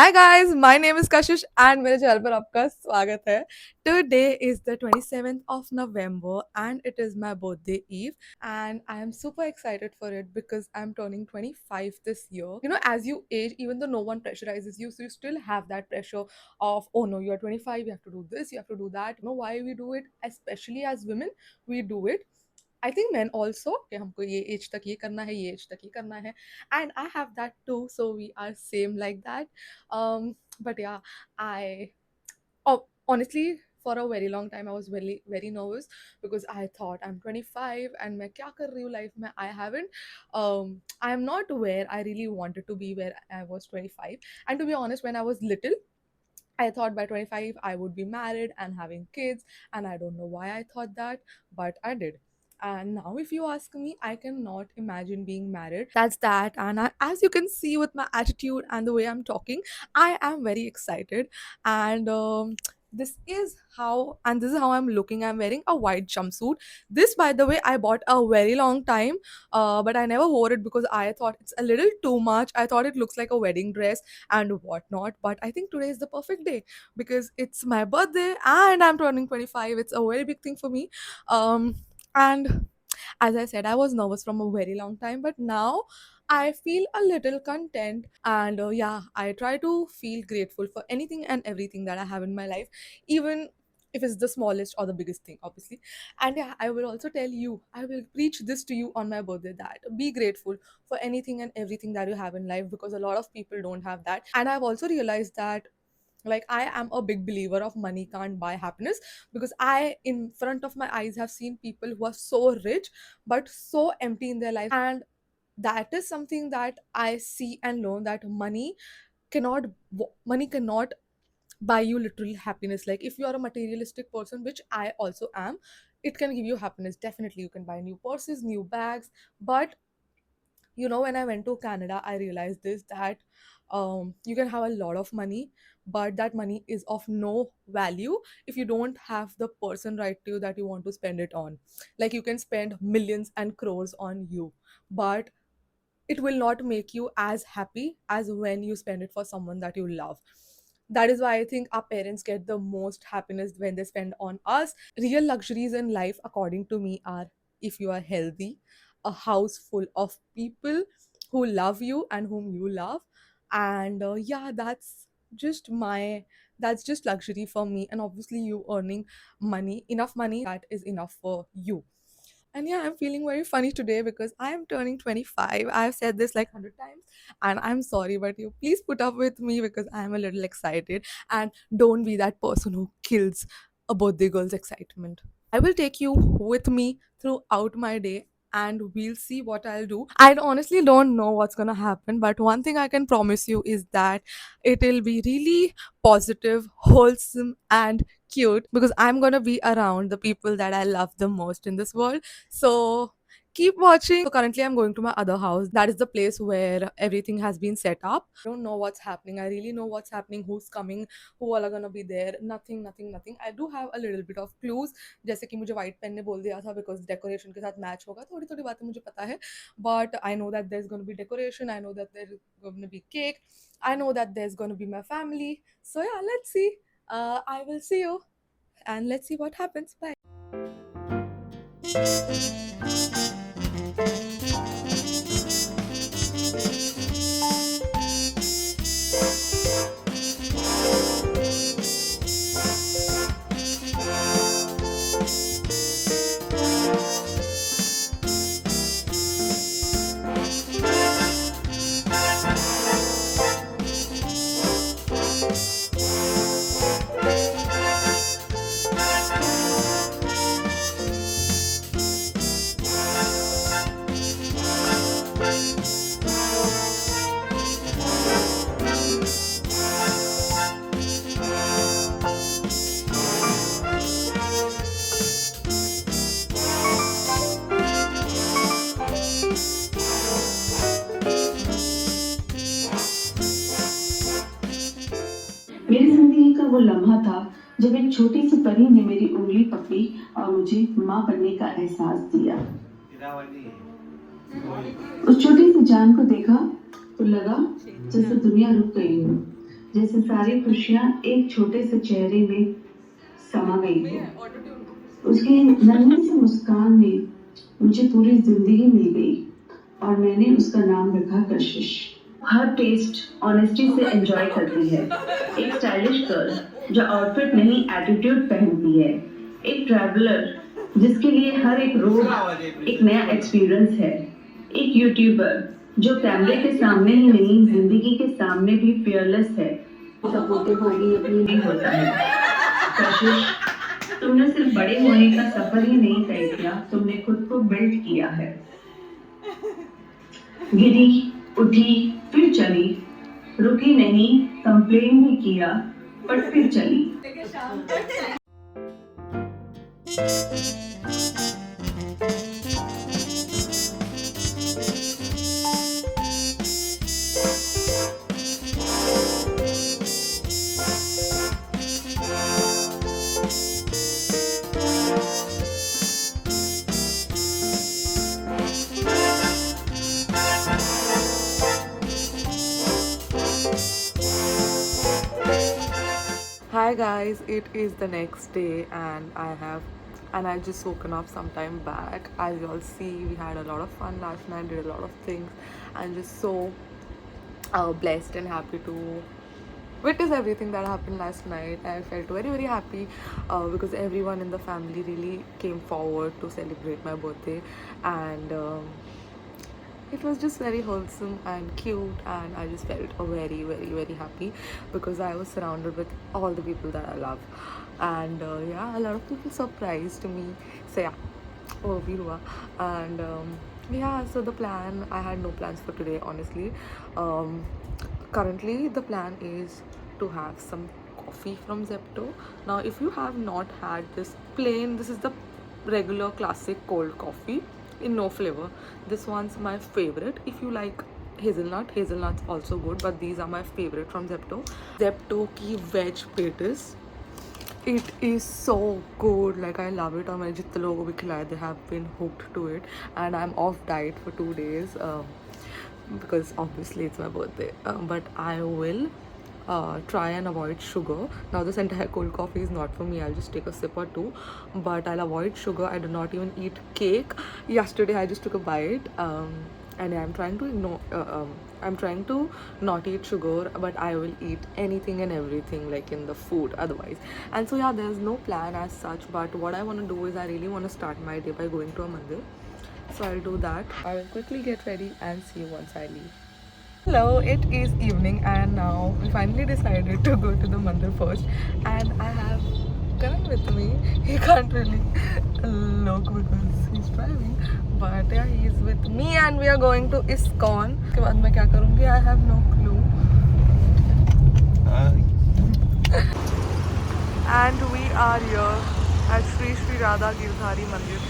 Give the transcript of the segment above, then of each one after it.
Hi guys, my name is Kashish and मेरे channel पर आपका स्वागत है. Today is the 27th of November and it is my birthday eve and I am super excited for it because I'm turning 25 this year. You know, as you age, even though no one pressurizes you, so you still have that pressure of, oh no, you're 25, you have to do this, you have to do that. You know why we do it? Especially as women, we do it. I think men also कि हमको ये as तक ये करना है, ये as तक ये करना है, and I have that too, so we are same like that. But yeah, I honestly for a very long time I was very nervous because I thought I'm 25 and मैं क्या कर रही हूँ life में. I am not where I really wanted to be where I was 25. And to be honest, when I was little, I thought by 25 I would be married and having kids, and I don't know why I thought that, but I did. And now, if you ask me, I cannot imagine being married. That's that. And as you can see with my attitude and the way I'm talking, I am very excited. And this is how I'm looking. I'm wearing a white jumpsuit. This, by the way, I bought a very long time, but I never wore it because I thought it's a little too much. I thought it looks like a wedding dress and whatnot. But I think today is the perfect day because it's my birthday and I'm turning 25. It's a very big thing for me. And as I said, I was nervous from a very long time, but now I feel a little content. And yeah, I try to feel grateful for anything and everything that I have in my life, even if it's the smallest or the biggest thing, obviously. And yeah, I will also tell you, I will preach this to you on my birthday, that be grateful for anything and everything that you have in life, because a lot of people don't have that. And I've also realized that, like, I am a big believer of money can't buy happiness, because I, in front of my eyes, have seen people who are so rich but so empty in their life. And that is something that I see and learn, that cannot money cannot buy you literal happiness. Like, if you are a materialistic person, which I also am, it can give you happiness. Definitely, you can buy new purses, new bags. But when I went to Canada, I realized this, that you can have a lot of money, but that money is of no value if you don't have the person right to you that you want to spend it on. Like, you can spend millions and crores on you, but it will not make you as happy as when you spend it for someone that you love. That is why I think our parents get the most happiness when they spend on us. Real luxuries in life, according to me, are, if you are healthy, a house full of people who love you and whom you love. And yeah, that's just luxury for me. And obviously, you earning enough money that is enough for you. And yeah, I'm feeling very funny today because I am turning 25. I've said this like 100 times, and I'm sorry, but you please put up with me because I'm a little excited. And don't be that person who kills a birthday girl's excitement. I will take you with me throughout my day, and we'll see what I'll do. I honestly don't know what's gonna happen, but one thing I can promise you is that it'll be really positive, wholesome, and cute, because I'm gonna be around the people that I love the most in this world. So keep watching. So currently I'm going to my other house. That is the place where everything has been set up. I don't know what's happening. I really know what's happening, who's coming, who all are gonna be there. Nothing. I do have a little bit of clues. जैसे कि मुझे white pen ने बोल दिया था because decoration के साथ match होगा. थोड़ी थोड़ी बातें मुझे पता है. But I know that there's gonna be decoration. I know that there's gonna be cake. I know that there's gonna be my family. So yeah, let's see. I will see you, and let's see what happens. Bye. मेरी जिंदगी का वो लम्हा था जब एक छोटी सी परी ने मेरी उंगली पकड़ी और मुझे माँ बनने का एहसास दिया। उस छोटी सी जान को देखा तो लगा जैसे दुनिया रुक गई हो। जैसे सारी खुशियां एक छोटे से चेहरे में समा गई हो। उसकी नन्ही सी मुस्कान में मुझे पूरी जिंदगी मिल गई और मैंने उसका नाम रखा कशिश। हर टेस्ट ऑनेस्टी से एंजॉय करती है। एक स्टाइलिश गर्ल जो आउटफिट नहीं एटीट्यूड पहनती है। एक ट्रैवलर जिसके लिए हर एक रोड एक नया एक्सपीरियंस है। एक यूट्यूबर जो कैमरे के सामने ही नहीं जिंदगी के सामने भी फियरलेस है। सपोर्टिव होगी अपनी नहीं होता है। कशिश, तुमने सिर्फ बड़े होने का सफर ही नहीं तय किया, तुमने खुद को बिल्ड किया है। गिरी, उठी, फिर चली, रुकी नहीं, कंप्लेन भी किया, पर फिर चली। Hi guys, it is the next day and I just woken up some time back. As you all see, we had a lot of fun last night, did a lot of things, and just so blessed and happy to witness everything that happened last night. I felt very happy because everyone in the family really came forward to celebrate my birthday, and it was just very wholesome and cute, and I just felt very happy because I was surrounded with all the people that I love, and yeah, a lot of people surprised me. So yeah, oh bhi hua. And yeah, so the plan, I had no plans for today, honestly. um, Currently the plan is to have some coffee from Zepto. Now if you have not had this plain, this is the regular classic cold coffee in no flavor. This one's my favorite. If you like hazelnut's also good, but these are my favorite from Zepto ki veg patties. It is so good, like I love it. और मैंने जितने लोगों को भी खिलाया, they have been hooked to it, and I'm off diet for 2 days because obviously it's my birthday, but I will try and avoid sugar. Now this entire cold coffee is not for me, I'll just take a sip or two, but I'll avoid sugar. I do not even eat cake. Yesterday I just took a bite, and I'm trying to ignore I'm trying to not eat sugar, but I will eat anything and everything like in the food otherwise. And so yeah, there's no plan as such, but what I want to do is I really want to start my day by going to a mandir. So I'll do that. I will quickly get ready and see you once I leave. Hello, it is evening and now we finally decided to go to the mandir first, and I have Karan with me. He can't really look because he's driving, but yeah, he's with me and we are going to ISKCON. उसके बाद मैं क्या करूँगी? I have no clue. And we are here at Sri Sri Radha Girdhari Mandir.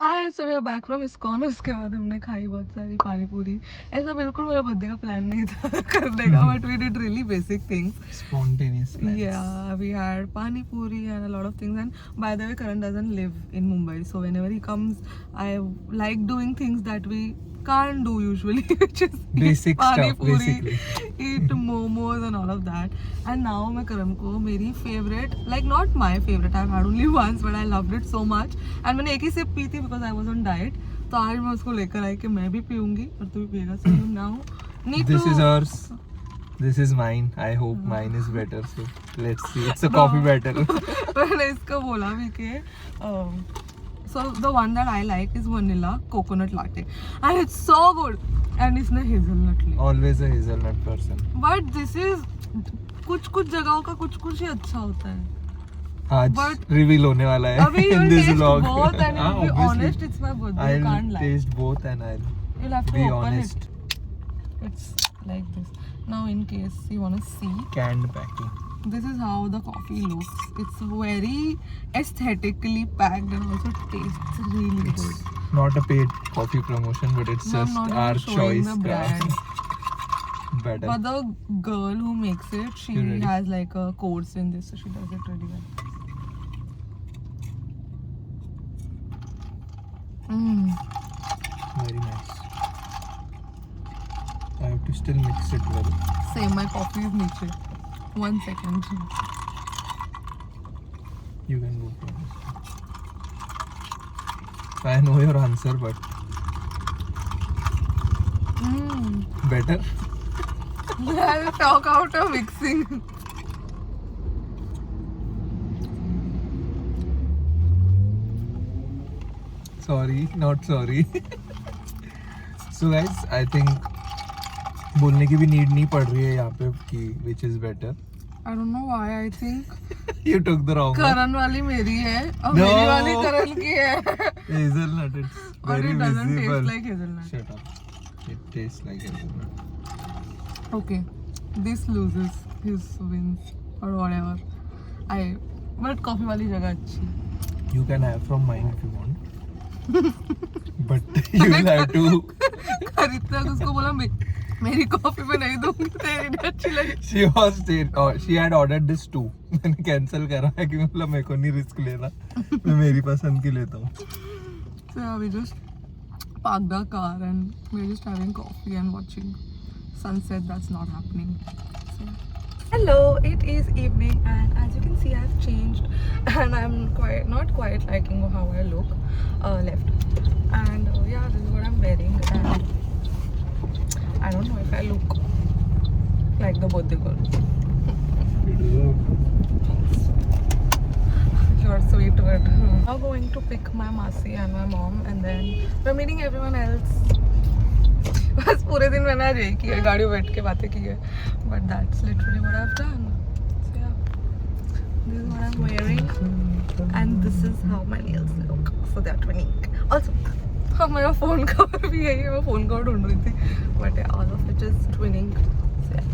Hi, so we are back from ISKCON. उसके बाद हमने खाई बहुत सारी पानी पूरी. ऐसा बिल्कुल मेरा बर्थडे का प्लान नहीं था करने का, but we did really basic things, spontaneous plans. Yeah, we had pani puri and a lot of things. And by the way, Karan doesn't live in Mumbai, so whenever he comes, I like doing things that we can't do usually, which is basic eat pani stuff, puri, basically. eat momos and all of that. And now मैं Karan को मेरी favorite, like not my favorite, I've had only once, but I loved it so much. And मैंने एक ही SIP P थी because I was on diet. तो आज मैं उसको लेकर आई कि मैं भी पीऊंगी और तू भी पिएगा. So you now need This to. is ours. This is mine. I hope mine is better. So let's see. It's a coffee battle. मैंने इसको बोला भी कि so the one that I like is vanilla coconut latte, and it's so good. And इसने hazelnut Lee. Always a hazelnut person. But this is कुछ जगहों का कुछ ही अच्छा होता है. आज But reveal होने वाला है अभी in you'll this taste vlog. both, and you'll be Obviously. honest, it's my birthday. You I'll can't lie. taste both and I'll You'll have to be open honest. it. It's like this. Now in case you want to see. Canned packing. This is how the coffee looks. It's very aesthetically packed and also tastes really It's good. not a paid coffee promotion, but it's No, I'm just not even our showing choice. the brand. Better. But the girl who makes it, she You ready? has like a course in this, so she does it really well. Very nice. I have to still mix it well. Same, my coffee is niche. 1 second. You can go for this. I know your answer, but better. I'll talk out of mixing. Sorry, not sorry. So guys, I think बोलने की भी need नहीं पड़ रही है यहाँ पे कि which is better. I don't know why I think You took the wrong one. करण वाली मेरी है और No. मेरी वाली करण की है. Hazelnut, it's और very it doesn't visible. taste like hazelnut. Shut up. It tastes like hazelnut. Okay, this loses his wins or whatever. But coffee वाली जगह अच्छी. You can have from mine if you want. But you'll have to. खरीदते हैं उसको बोला मेरी coffee में नहीं दूंगी तेरी नहीं अच्छी लगी. She had ordered this too. मैंने कैंसिल करा है कि मतलब मेरे को नहीं रिस्क लेना. मैं मेरी पसंद की लेता हूँ. So yeah, we just parked our car and we're just having coffee and watching sunset. That's not happening. So. Hello, it is evening and as you can see I've changed and I'm not quite liking how I look left and yeah, this is what I'm wearing and I don't know if I look like the birthday girl. You're sweet, but I'm going to pick my Masi and my mom and then we're meeting everyone else. बस पूरे दिन मैंने आज यही किया, गाड़ी में बैठ के बातें की है. But that's literally what I've done. So yeah, this is what I'm wearing and this is how my nails look. So they're twinning. Also, हाँ मेरा phone cover भी यही है, मैं phone cover ढूंढ रही थी. But yeah, all of it is twinning. So yeah.